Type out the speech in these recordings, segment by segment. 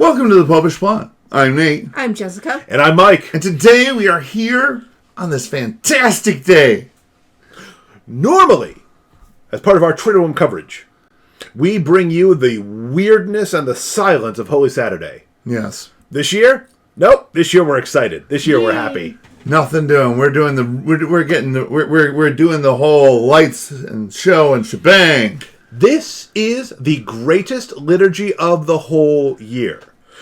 Welcome to the Popish Plot. I'm Nate. I'm Jessica. And I'm Mike. And today we are here on this fantastic day. Normally, as part of our Triduum coverage, we bring you the weirdness and the silence of Holy Saturday. Yes. This year? Nope. This year we're excited. This year we're happy. Nothing doing. We're doing the whole lights and show and shebang. This is the greatest liturgy of the whole year.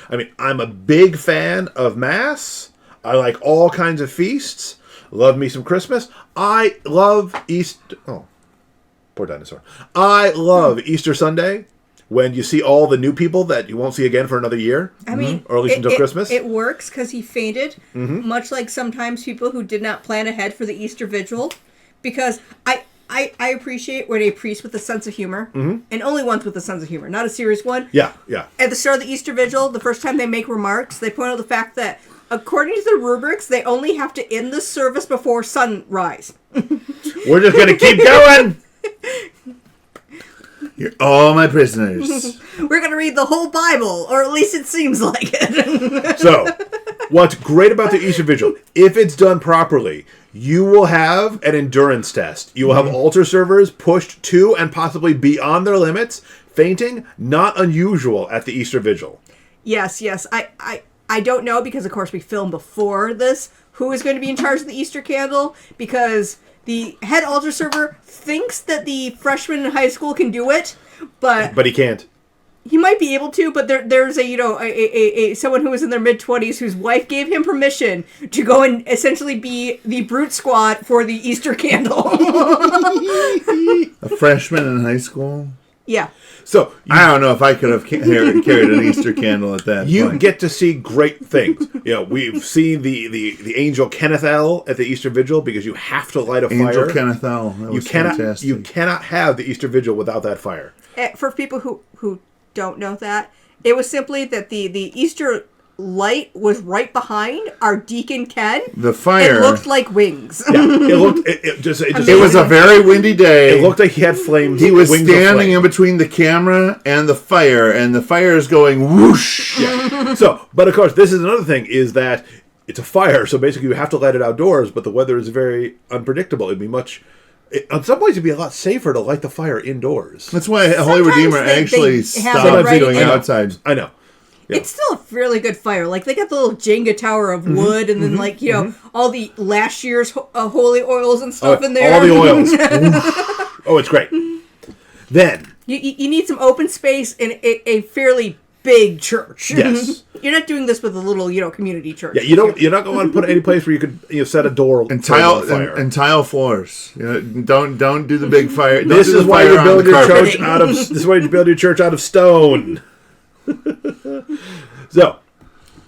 I mean, I'm a big fan of Mass. I like all kinds of feasts. Love me some Christmas. I love Easter. Oh, poor dinosaur. I love Easter Sunday when you see all the new people that you won't see again for another year. I mean, or at least until Christmas. It works because he fainted, much like sometimes people who did not plan ahead for the Easter Vigil. Because I appreciate when a priest with a sense of humor, and only once with a sense of humor, not a serious one. Yeah. At the start of the Easter Vigil, the first time they make remarks, they point out the fact that according to the rubrics, they only have to end the service before sunrise. We're just going to keep going. You're all my prisoners. We're going to read the whole Bible, or at least it seems like it. So, what's great about the Easter Vigil, if it's done properly, you will have an endurance test. You will have altar servers pushed to and possibly beyond their limits. Fainting, not unusual at the Easter Vigil. Yes. I don't know, because of course we filmed before this, who is going to be in charge of the Easter candle, because the head altar server thinks that the freshman in high school can do it, but he can't. He might be able to, but there's a someone who was in their mid-20s whose wife gave him permission to go and essentially be the brute squad for the Easter candle. A freshman in high school? Yeah. So I don't know if I could have carried an Easter candle at that you point. get to see great things. We've seen the angel Kenithel at the Easter Vigil because you have to light a fire. Angel Kenithel. That was fantastic. You cannot have the Easter Vigil without that fire. For people who don't know that, it was simply that the Easter light was right behind our deacon Ken. The fire. It looked like wings. Yeah, it was a very windy day. It looked like he had flames. He was standing in between the camera and the fire is going whoosh. Yeah. So, but of course, this is another thing, is that it's a fire, so basically you have to light it outdoors, but the weather is very unpredictable. It'd be in some ways, it'd be a lot safer to light the fire indoors. That's why Holy Redeemer actually stopped going outside. I know. Yeah. It's still a fairly good fire. Like, they got the little Jenga tower of wood, and then, all the last year's holy oils and stuff in there. All the oils. Oh, it's great. Then you need some open space in a fairly big church. Yes. You're not doing this with a little, community church. Yeah, you're not going to put it any place where you could set a door and tile floors. Don't do the big fire. This is why you build your church out of. This is why you build your church out of stone. So,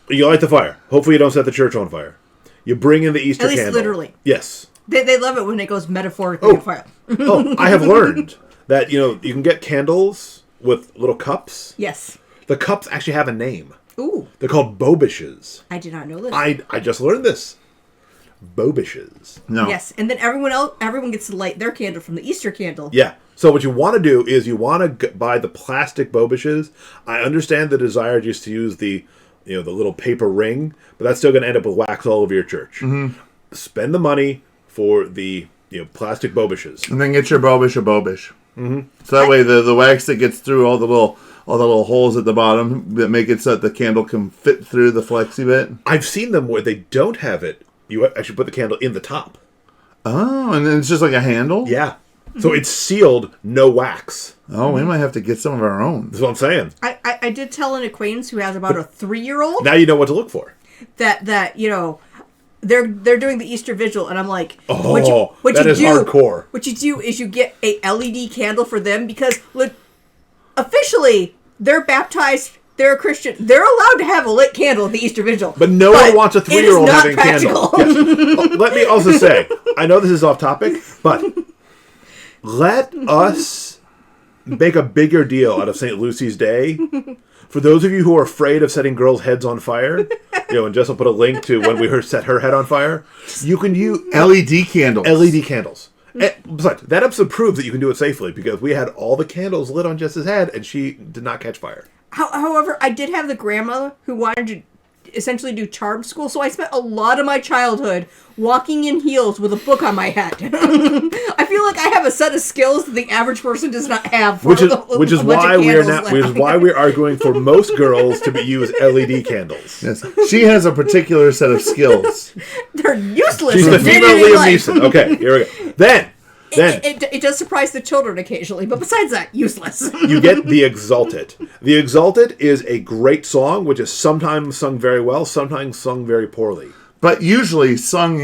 you light the fire. Hopefully, you don't set the church on fire. You bring in the Easter candle. At least literally. Yes. They love it when it goes metaphorically on fire. I have learned that you can get candles with little cups. Yes. The cups actually have a name. Ooh. They're called Bobishes. I did not know this. I just learned this. Bobishes. No. Yes, and then everyone gets to light their candle from the Easter candle. Yeah. So what you want to do is you want to buy the plastic Bobishes. I understand the desire just to use the little paper ring, but that's still going to end up with wax all over your church. Mm-hmm. Spend the money for the plastic Bobishes, and then get your Bobish a Bobish. Mm-hmm. So that way the wax that gets through all the little holes at the bottom that make it so that the candle can fit through the flexi bit. I've seen them where they don't have it. You actually put the candle in the top. Oh, and then it's just like a handle? Yeah. So it's sealed, no wax. Oh, we might have to get some of our own. That's what I'm saying. I did tell an acquaintance who has about a 3-year-old. Now you know what to look for. That they're doing the Easter Vigil, and I'm like, oh, that is hardcore. What you do is you get a LED candle for them, because officially they're baptized. They're a Christian. They're allowed to have a lit candle at the Easter Vigil. But no one wants a 3-year-old having a candle. Yes. Let me also say, I know this is off topic, but let us make a bigger deal out of St. Lucy's Day. For those of you who are afraid of setting girls' heads on fire, and Jess will put a link to when we set her head on fire, you can use LED candles. LED candles. And besides, that episode proves that you can do it safely, because we had all the candles lit on Jess's head and she did not catch fire. However, I did have the grandmother who wanted to essentially do charm school, so I spent a lot of my childhood walking in heels with a book on my head. I feel like I have a set of skills that the average person does not have. Which is why we are arguing for most girls to use LED candles. Yes, she has a particular set of skills. They're useless. She's the female Liam Neeson. Okay, here we go. Then it does surprise the children occasionally, but besides that, useless. you get the Exsultet. The Exsultet is a great song, which is sometimes sung very well, sometimes sung very poorly. But usually sung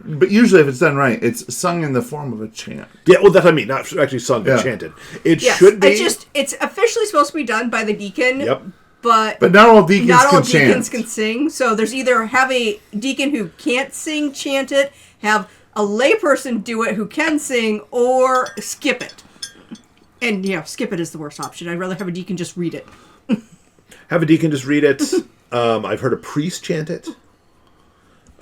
but usually if it's done right, it's sung in the form of a chant. Yeah, well, that's what I mean. Not actually sung, but chanted. It should be. It's officially supposed to be done by the deacon. Yep. But not all deacons can sing. So there's either have a deacon who can't sing, chant it, have a layperson do it who can sing, or skip it. And, skip it is the worst option. I'd rather have a deacon just read it. Have a deacon just read it. I've heard a priest chant it.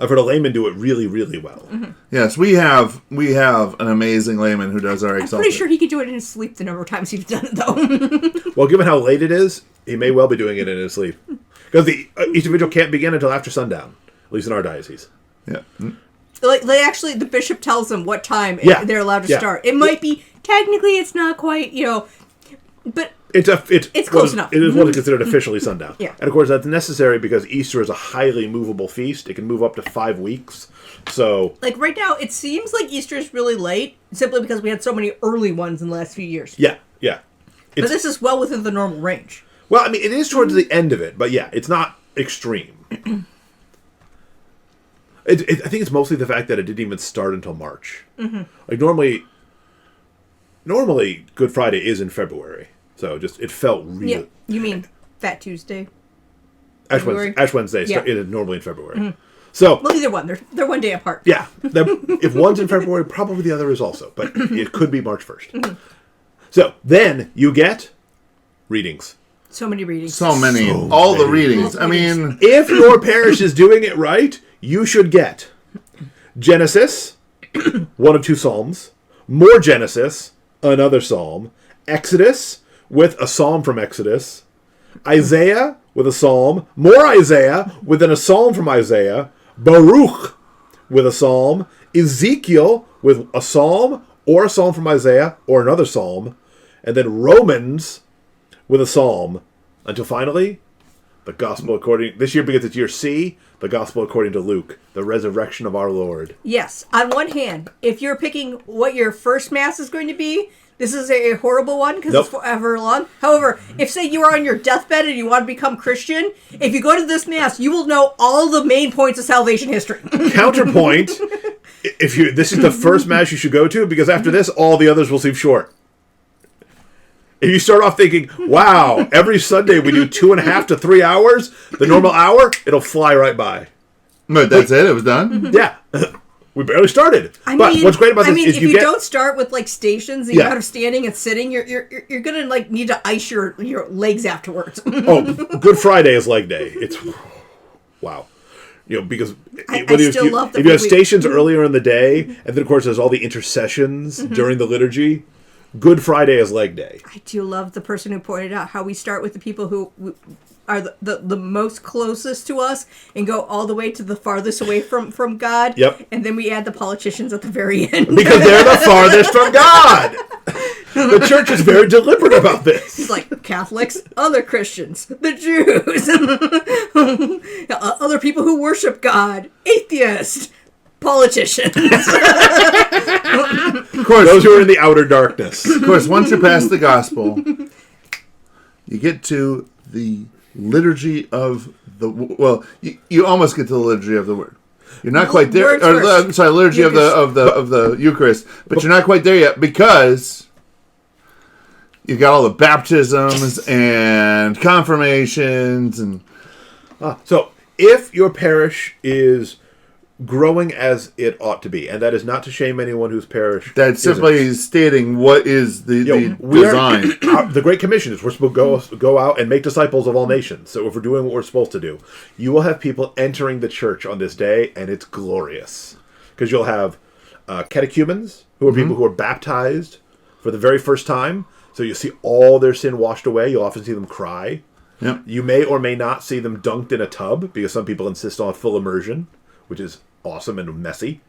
I've heard a layman do it really, really well. Mm-hmm. Yes, we have an amazing layman who does our Exsultet. I'm pretty sure he could do it in his sleep the number of times he's done it, though. Well, given how late it is, he may well be doing it in his sleep. Because the Easter Vigil can't begin until after sundown, at least in our diocese. Yeah. Like the bishop tells them what time they're allowed to start. It might be, technically it's not quite, but it's close enough. It is what is considered officially sundown. Yeah. And of course that's necessary because Easter is a highly movable feast. It can move up to 5 weeks. So like right now it seems like Easter is really late simply because we had so many early ones in the last few years. Yeah. But this is well within the normal range. Well, I mean it is towards the end of it, but yeah, it's not extreme. I think it's mostly the fact that it didn't even start until March. Mm-hmm. Like normally Good Friday is in February. So it felt real. Yeah, you mean Fat Tuesday? Ash Wednesday is normally in February. Mm-hmm. So well, either one. They're one day apart. Yeah, if one's in February, probably the other is also. But it could be March 1st. Mm-hmm. So then you get readings. So many readings. So many. All the readings. I mean, if your parish is doing it right, you should get Genesis, one of 2 psalms, more Genesis, another psalm, Exodus, with a psalm from Exodus, Isaiah with a psalm, more Isaiah within a psalm from Isaiah, Baruch with a psalm, Ezekiel with a psalm or a psalm from Isaiah or another psalm, and then Romans with a psalm, until finally the gospel according, this year because it's year C, the gospel according to Luke, the resurrection of our Lord. Yes, on one hand, if you're picking what your first mass is going to be, this is a horrible one because it's forever long. However, if say you are on your deathbed and you want to become Christian, if you go to this mass, you will know all the main points of salvation history. Counterpoint, this is the first mass you should go to because after this, all the others will seem short. If you start off thinking, wow, every Sunday we do 2.5 to 3 hours, the normal hour, it'll fly right by. But that's it? It was done? Yeah. We barely started. What's great about this is if you don't start with like stations and you out of standing and sitting, you're gonna like need to ice your legs afterwards. Good Friday is leg day. It's wow. Because if you have stations earlier in the day, and then of course there's all the intercessions during the liturgy, Good Friday is leg day. I do love the person who pointed out how we start with the people who are the most closest to us and go all the way to the farthest away from God. Yep. And then we add the politicians at the very end. Because they're the farthest from God. The church is very deliberate about this. It's like Catholics, other Christians, the Jews, other people who worship God, atheists, politicians. Of course, those who are in the outer darkness. Of course, once you pass the gospel, you get to the liturgy of the... Well, you almost get to the liturgy of the word. You're not quite there. Liturgy of the Eucharist. But you're not quite there yet because you've got all the baptisms and confirmations and... So, if your parish is growing as it ought to be, and that is not to shame anyone whose parish that's simply stating what is the design. The Great Commission is we're supposed to go out and make disciples of all nations. So if we're doing what we're supposed to do, you will have people entering the church on this day, and it's glorious. Because you'll have catechumens, who are people who are baptized for the very first time. So you see all their sin washed away. You'll often see them cry. Yep. You may or may not see them dunked in a tub, because some people insist on full immersion, which is awesome and messy.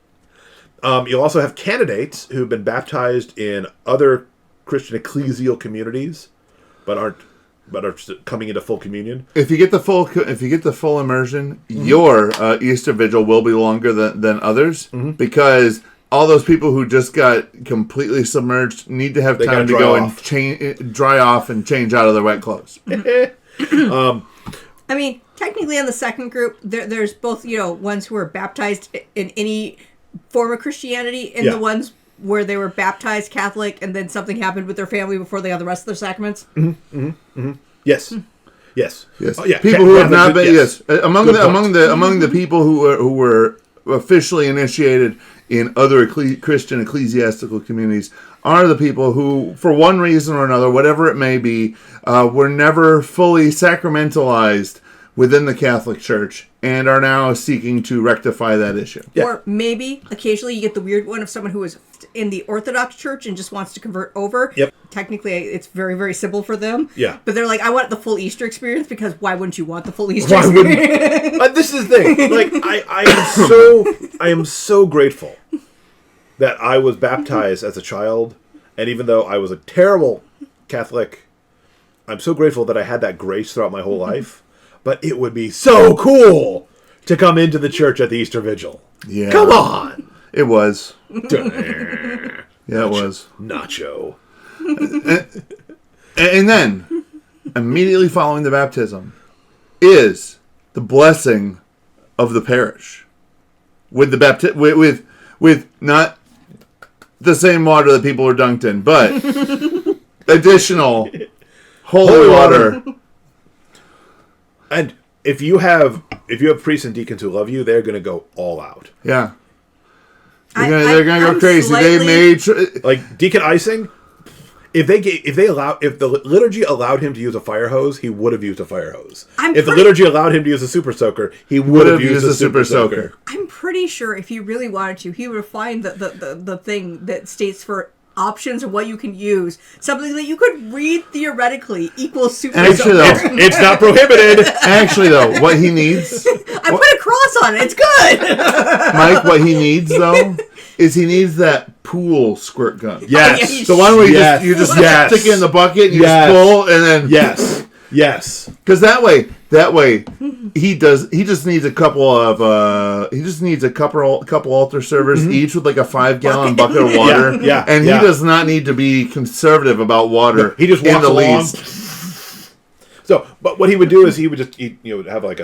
You'll also have candidates who've been baptized in other Christian ecclesial communities, but are coming into full communion. If you get the full immersion, your Easter Vigil will be longer than others, because all those people who just got completely submerged need to have time to go and dry off and change out of their wet clothes. I mean, technically in the second group, there's both, ones who are baptized in any form of Christianity and the ones where they were baptized Catholic and then something happened with their family before they got the rest of their sacraments. Yes. Yes. Oh, yeah. People who have not been, among the people who were officially initiated in other Christian ecclesiastical communities are the people who, for one reason or another, whatever it may be, were never fully sacramentalized within the Catholic Church and are now seeking to rectify that issue. Yeah. Or maybe occasionally you get the weird one of someone who is in the Orthodox Church and just wants to convert over. Yep. Technically, it's very, very simple for them. Yeah. But they're like, I want the full Easter experience, because why wouldn't you want the full Easter experience? But this is the thing. Like, I am so grateful that I was baptized as a child, and even though I was a terrible Catholic, I'm so grateful that I had that grace throughout my whole life. But it would be so cool to come into the church at the Easter Vigil. Yeah. Come on! It was. Yeah, it was. Nacho. And then, immediately following the baptism, is the blessing of the parish. With the with not the same water that people are dunked in, but additional holy water. And if you have priests and deacons who love you, they're going to go all out. Yeah. They're going to go crazy. Slightly... They made like deacon icing. If the liturgy allowed him to use a fire hose, he would have used a fire hose. The liturgy allowed him to use a super soaker, he would have used a super soaker. I'm pretty sure if he really wanted to, he would find the thing that states for options of what you can use, something that you could read theoretically equals super Actually, soaker. though, it's not prohibited. Actually, though, what he needs... I put a cross on it. It's good. Mike, what he needs, though, is he needs that pool squirt gun. Yes. The one where you just stick it in the bucket and you just pull and then... Yes. Because that way, he just needs a couple altar servers, each with like a 5-gallon bucket of water. And he does not need to be conservative about water. No, he just walks along. So, but what he would do is he would have like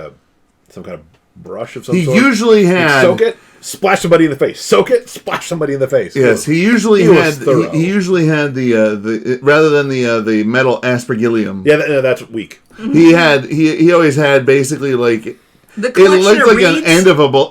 some kind of brush of some sort. He usually had... Soak it, splash somebody in the face. Soak it, splash somebody in the face. Yes, he usually had the rather than the metal aspergillium. Yeah, that's weak. He always had basically like... The collection it looked of like reeds? it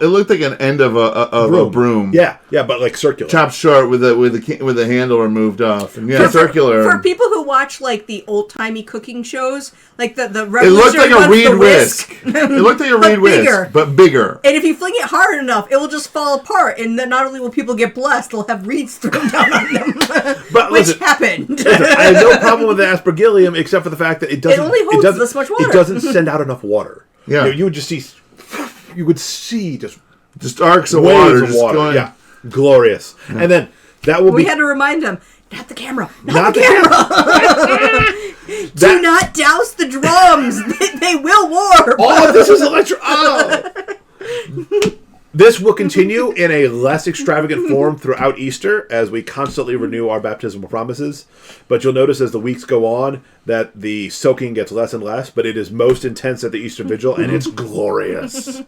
looked like an end of a broom. Yeah, but like circular, chopped short with the handle removed off, and circular. For people who watch like the old timey cooking shows, like the it looked like a reed whisk. It looked like a reed whisk, but bigger. And if you fling it hard enough, it will just fall apart, and then not only will people get blessed, they'll have reeds thrown down on them, which happened. I have no problem with the aspergillium, except for the fact that it only holds this much water. It doesn't send out enough water. Yeah, you would just see. You would see just arcs of waves water, of water. Going. Yeah, glorious. Yeah. And then that will We had to remind them, not the camera, not the camera. Do not douse the drums; they will warp. Oh, this is electric. Oh. This will continue in a less extravagant form throughout Easter as we constantly renew our baptismal promises. But you'll notice as the weeks go on that the soaking gets less and less, but it is most intense at the Easter Vigil, and it's glorious.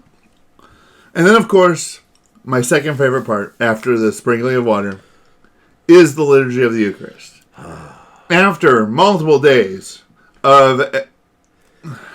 And then, of course, my second favorite part after the sprinkling of water is the liturgy of the Eucharist. After multiple days of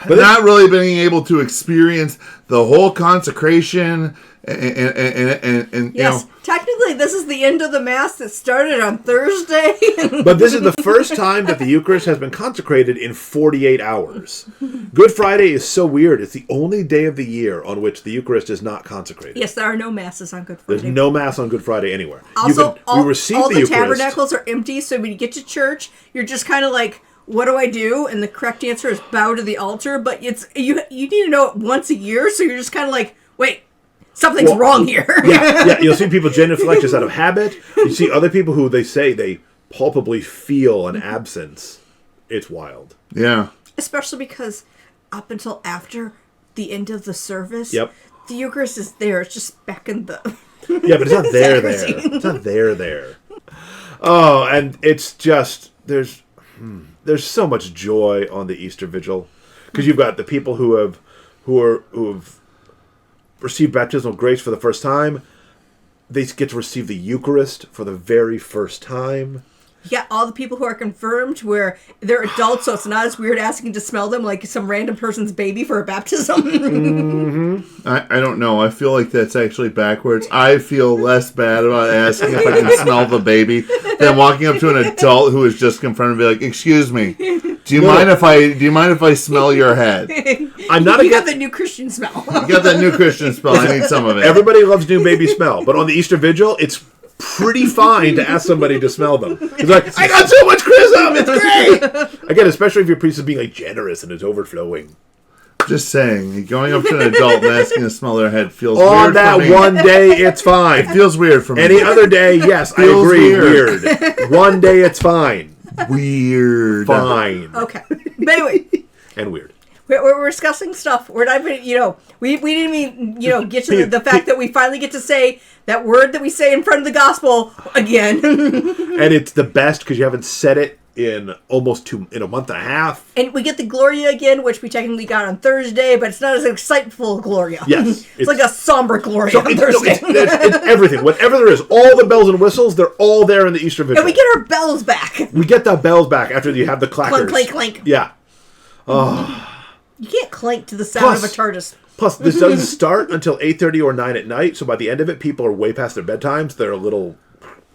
not really being able to experience the whole consecration and yes, technically this is the end of the Mass that started on Thursday. But this is the first time that the Eucharist has been consecrated in 48 hours. Good Friday is so weird. It's the only day of the year on which the Eucharist is not consecrated. Yes, there are no Masses on Good Friday. There's no Mass on Good Friday anywhere. Also, all the Eucharist. tabernacles are empty, so when you get to church, you're just kind of like what do I do? And the correct answer is bow to the altar. But you need to know it once a year, so you're just kind of like, wait, something's wrong here. Yeah. You'll see people genuflect just out of habit. You see other people who they say they palpably feel an absence. It's wild. Yeah. Especially because up until after the end of the service, Yep. the Eucharist is there. It's just back in the... Yeah, but it's not there. It's not there. Oh, and it's just there's so much joy on the Easter Vigil because you've got the people who have received baptismal grace for the first time. They get to receive the Eucharist for the very first time. Yeah, all the people who are confirmed where they're adults, so it's not as weird asking to smell them like some random person's baby for a baptism. Mm-hmm. I don't know. I feel like that's actually backwards. I feel less bad about asking if I can smell the baby than walking up to an adult who is just confirmed and be like, "Excuse me, do you mind if I smell your head?" I'm not. You got the new Christian smell. You got that new Christian smell. I need some of it. Everybody loves new baby smell, but on the Easter Vigil, it's pretty fine to ask somebody to smell them. It's like, I got so much chrism, it's great! Again, especially if your priest is being like generous and it's overflowing. Just saying, going up to an adult and asking to smell their head feels on weird that for me. one day, it's fine. It feels weird for me. Any other day, yes, I Feels agree, weird. weird. One day, it's fine. Weird. Fine. Okay. But anyway. And weird. We're discussing stuff. We're not even, we didn't even, get to the fact that we finally get to say that word that we say in front of the gospel again. And it's the best because you haven't said it in in a month and a half. And we get the Gloria again, which we technically got on Thursday, but it's not as exciteful Gloria. Yes. it's like a somber Gloria on Thursday. It's everything. Whatever there is, all the bells and whistles, they're all there in the Easter Vigil. And we get our bells back. We get the bells back after you have the clackers. Clink, clink, clink. Yeah. Oh. You can't clink to the sound of a TARDIS. Plus, this doesn't start until 8:30 or 9 at night, so by the end of it, people are way past their bedtimes. They're a little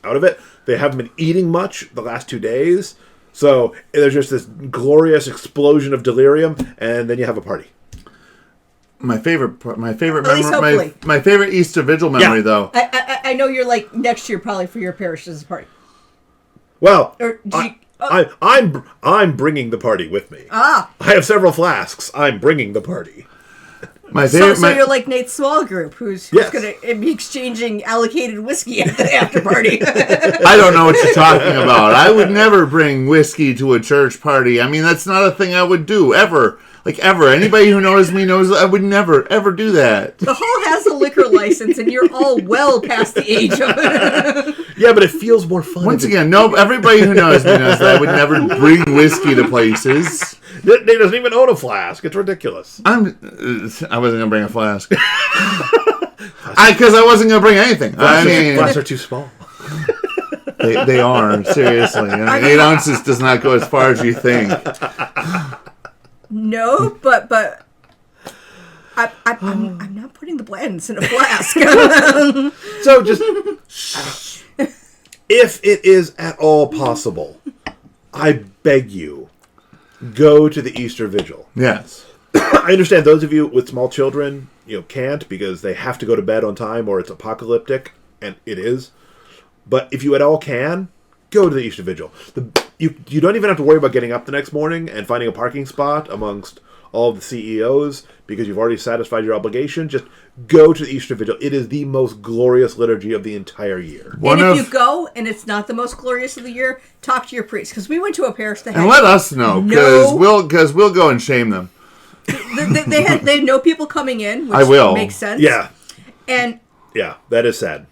out of it. They haven't been eating much the last 2 days, so there's just this glorious explosion of delirium, and then you have a party. My favorite hopefully. my favorite Easter Vigil memory, though. I know you're like next year probably for your parish as a party. Well, Or did you... I'm bringing the party with me. Ah. I have several flasks. I'm bringing the party. My favorite. So you're like Nate's small group, who's Yes. going to be exchanging allocated whiskey at the after party. I don't know what you're talking about. I would never bring whiskey to a church party. I mean, that's not a thing I would do ever. Like, ever. Anybody who knows me knows I would never, ever do that. The hall has a liquor license, and you're all well past the age of it. Yeah, but it feels more fun. Once again, no, everybody who knows me knows that I would never bring whiskey to places. Nate doesn't even own a flask. It's ridiculous. I wasn't going to bring a flask. Because I wasn't going to bring anything. Flasks are too small. They are, seriously. 8 ounces does not go as far as you think. No, but I'm not putting the blends in a flask. So just, if it is at all possible, I beg you, go to the Easter Vigil. Yes. I understand those of you with small children, can't because they have to go to bed on time or it's apocalyptic, and it is. But if you at all can, go to the Easter Vigil. You don't even have to worry about getting up the next morning and finding a parking spot amongst all of the CEOs because you've already satisfied your obligation. Just go to the Easter Vigil. It is the most glorious liturgy of the entire year. And if you go and it's not the most glorious of the year, talk to your priest. Because we went to a parish that had... And let us know, because we'll go and shame them. They had no people coming in, which I will. makes sense. Yeah. And... Yeah, that is sad.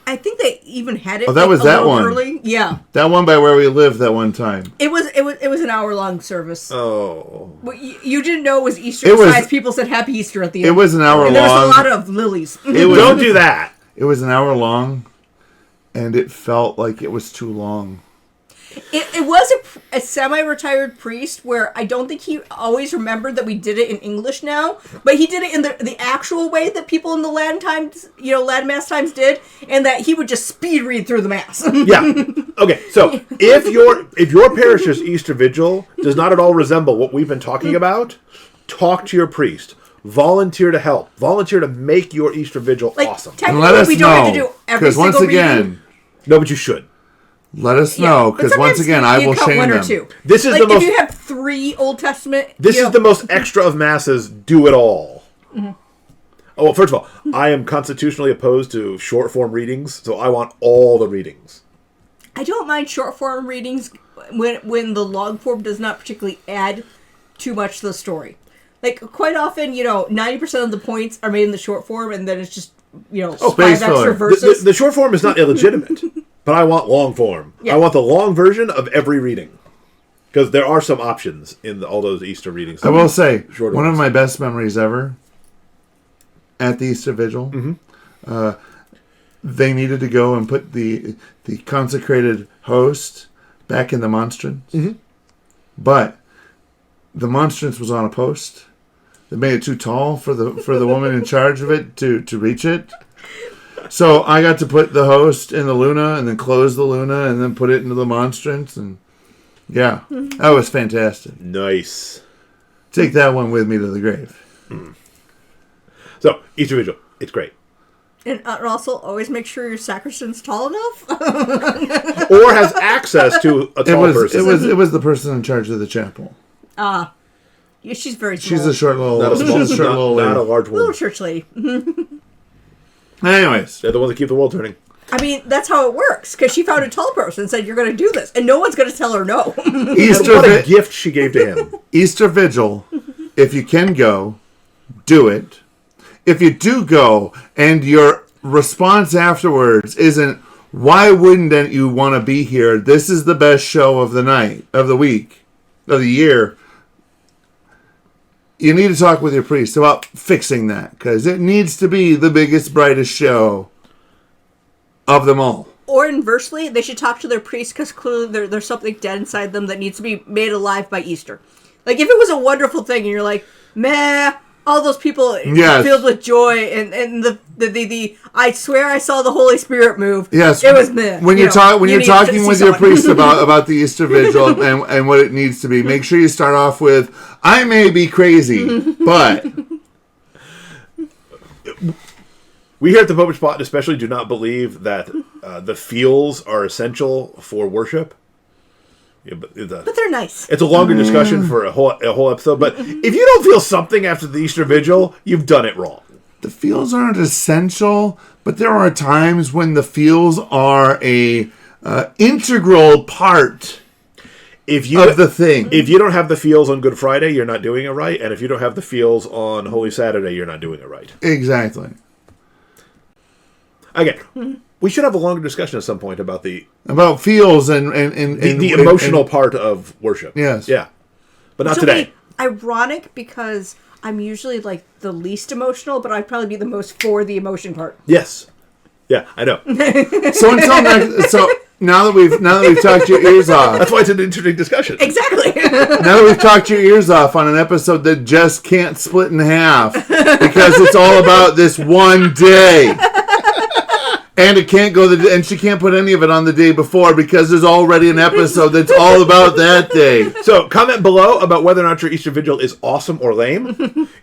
I think they even had it. Oh, that was that one. Early. Yeah, that one by where we lived that one time. It was an hour-long service. Oh, you didn't know it was Easter. Besides, people said Happy Easter at the end. It was an hour long. There was a lot of lilies. Don't do that. It was an hour long, and it felt like it was too long. It was a semi-retired priest where I don't think he always remembered that we did it in English now, but he did it in the actual way that people in the Latin times, Latin Mass times did, and that he would just speed read through the Mass. Yeah. Okay. So if your parish's Easter Vigil does not at all resemble what we've been talking about, talk to your priest. Volunteer to help. Volunteer to make your Easter Vigil awesome. And let us we don't know, have to do every because once single again, reading. No, but you should. let us know, because once again, I will shame one them. or two. This is like, the most. if you have 3 Old Testament, This is the most extra of masses. Do it all. Mm-hmm. Oh, well, first of all, I am constitutionally opposed to short form readings, so I want all the readings. I don't mind short form readings when the long form does not particularly add too much to the story. Like, quite often, 90% of the points are made in the short form, and then it's just, 5 extra verses. The short form is not illegitimate, but I want long form. Yeah. I want the long version of every reading. Because there are some options in all those Easter readings. I will say, one of my best memories ever at the Easter Vigil, they needed to go and put the consecrated host back in the monstrance. Mm-hmm. But the monstrance was on a post. They made it too tall for the woman in charge of it to reach it. So I got to put the host in the Luna and then close the Luna and then put it into the monstrance. And yeah, that was fantastic. Nice. Take that one with me to the grave. Mm. So, Easter Vigil, it's great. And also, always make sure your sacristan's tall enough. Or has access to a tall person. It was the person in charge of the chapel. Yeah, she's very small. She's a short little not a small, she's a short little lady. Not a large woman. Little church lady. Anyways. They're the ones that keep the world turning. I mean, that's how it works. Because she found a tall person and said, you're going to do this. And no one's going to tell her no. What a gift she gave to him. Easter Vigil, if you can go, do it. If you do go and your response afterwards isn't, why wouldn't you want to be here? This is the best show of the night, of the week, of the year. You need to talk with your priest about fixing that, because it needs to be the biggest, brightest show of them all. Or inversely, they should talk to their priest because clearly there's something dead inside them that needs to be made alive by Easter. Like, if it was a wonderful thing and you're like, meh, all those people filled with joy and the I swear I saw the Holy Spirit move. Yes, it was meh. When you're talking with your priest about the Easter Vigil and what it needs to be, make sure you start off with, I may be crazy, but we here at the Popish Spot especially do not believe that the feels are essential for worship. Yeah, but they're nice. It's a longer discussion for a whole episode. But if you don't feel something after the Easter Vigil, you've done it wrong. The feels aren't essential, but there are times when the feels are a integral part of the thing. If you don't have the feels on Good Friday, you're not doing it right. And if you don't have the feels on Holy Saturday, you're not doing it right. Exactly. Again, we should have a longer discussion at some point about feels and the emotional part of worship. Yes. Yeah. But not today. Ironic because I'm usually like the least emotional, but I'd probably be the most for the emotion part. Yes. Yeah, I know. So until next, now that we've talked your ears off. That's why it's an interesting discussion. Exactly. Now that we've talked your ears off on an episode that just can't split in half because it's all about this one day. And it can't go and she can't put any of it on the day before because there's already an episode that's all about that day. So comment below about whether or not your Easter Vigil is awesome or lame.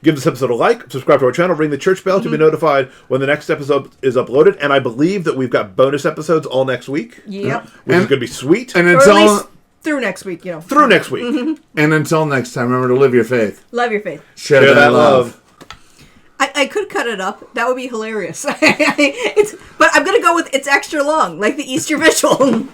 Give this episode a like, subscribe to our channel, ring the church bell to be notified when the next episode is uploaded. And I believe that we've got bonus episodes all next week. Yep. Which is going to be sweet. And or at least through next week, Through next week. And until next time, remember to live your faith. Love your faith. Share that love. I could cut it up. That would be hilarious. But I'm going to go with it's extra long, like the Easter Vigil.